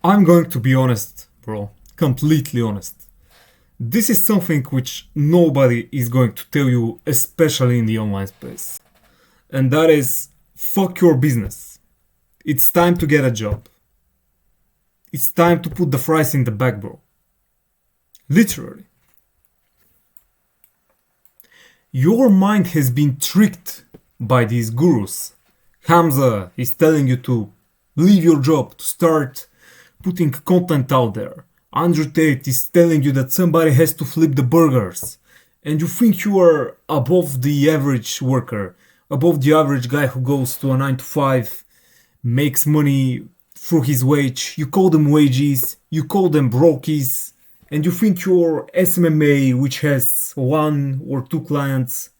I'm going to be honest, bro. Completely honest. This is something which nobody is going to tell you, especially in the online space. And that is fuck your business. It's time to get a job. It's time to put the fries in the bag, bro. Literally. Your mind has been tricked by these gurus. Hamza is telling you to leave your job, to start putting content out there. Andrew Tate is telling you that somebody has to flip the burgers. And you think you are above the average worker, above the average guy who goes to a 9 to 5, makes money through his wage. You call them wages, you call them brokies, and you think your SMMA, which has one or two clients,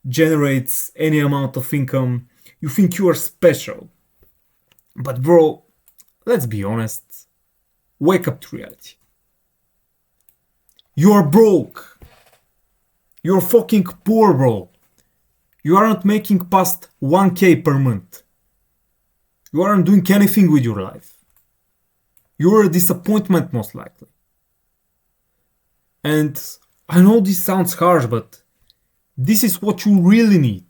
generates any amount of income. You think you are special. But bro, let's be honest. Wake up to reality. You are broke. You're fucking poor, bro. You aren't making past 1k per month. You aren't doing anything with your life. You're a disappointment, most likely. And I know this sounds harsh, but this is what you really need.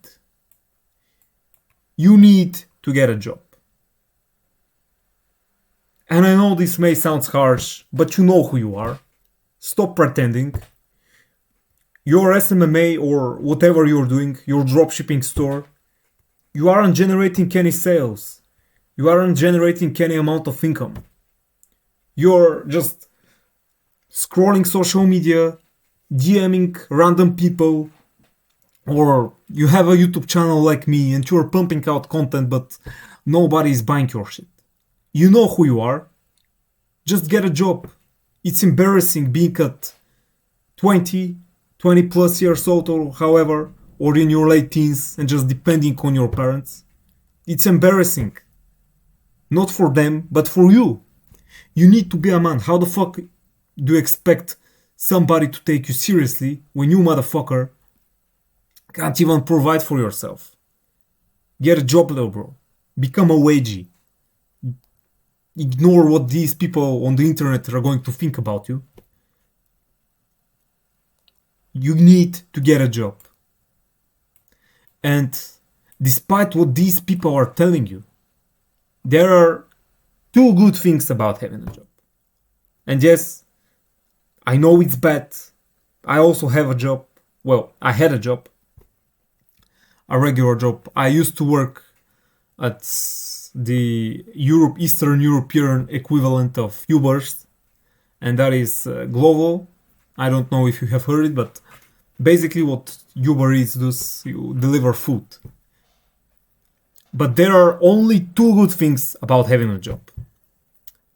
You need to get a job. And I know this may sound harsh, but you know who you are. Stop pretending. Your SMMA or whatever you're doing, your dropshipping store, you aren't generating any sales. You aren't generating any amount of income. You're just scrolling social media, DMing random people, or you have a YouTube channel like me and you're pumping out content but nobody is buying your shit. You know who you are. Just get a job. It's embarrassing being at 20 plus years old or however, or in your late teens and just depending on your parents. It's embarrassing. Not for them, but for you. You need to be a man. How the fuck do you expect somebody to take you seriously when you motherfucker can't even provide for yourself? Get a job though, bro. Become a wagey. Ignore what these people on the internet are going to think about you. You need to get a job. And despite what these people are telling you, there are two good things about having a job. And yes, I know it's bad. I also have a job. Well, I had a job. A regular job. I used to work at the Eastern European equivalent of Ubers, and that is Glovo. I don't know if you have heard it, but basically what Uber Eats does, you deliver food. But there are only two good things about having a job.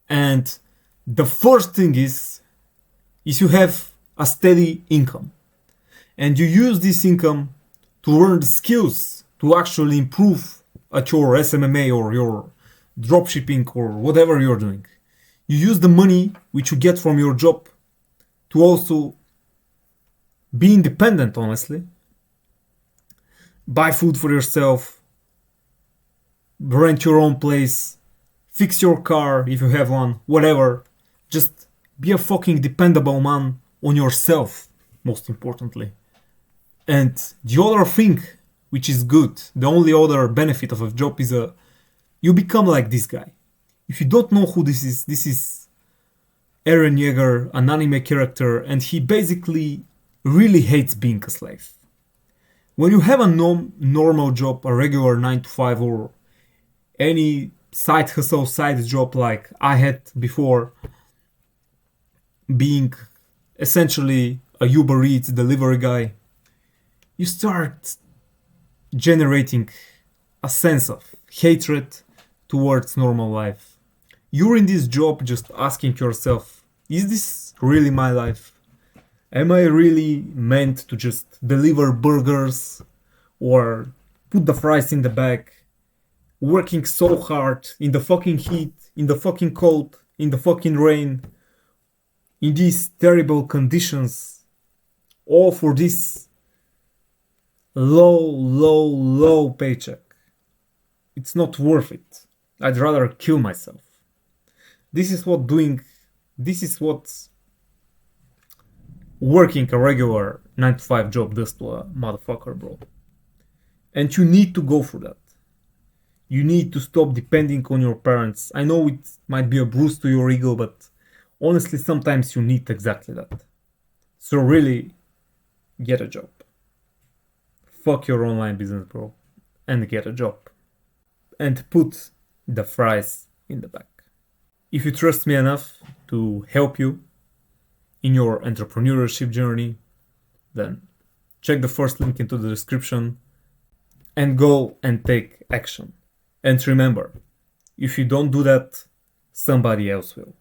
And the first thing is you have a steady income. And you use this income to learn the skills to actually improve at your SMMA or your dropshipping or whatever you're doing. You use the money which you get from your job to also be independent, honestly. Buy food for yourself, rent your own place, fix your car if you have one, whatever. Just be a fucking dependable man on yourself, most importantly. And the other thing, which is good, the only other benefit of a job is you become like this guy. If you don't know who this is Eren Yeager, an anime character, and he basically really hates being a slave. When you have a normal job, a regular 9 to 5 or any side hustle, side job like I had before, being essentially a Uber Eats delivery guy, you start generating a sense of hatred towards normal life. You're in this job just asking yourself, is this really my life? Am I really meant to just deliver burgers or put the fries in the bag, working so hard in the fucking heat, in the fucking cold, in the fucking rain, in these terrible conditions, all for this low paycheck? It's not worth it. I'd rather kill myself. This is what working a regular 9 to 5 job does to a motherfucker, bro. And you need to go for that. You need to stop depending on your parents. I know it might be a bruise to your ego, but honestly, sometimes you need exactly that. So really, get a job. Fuck your online business, bro. And get a job. And put the fries in the back. If you trust me enough to help you in your entrepreneurship journey, then check the first link into the description and go and take action. And remember, if you don't do that, somebody else will.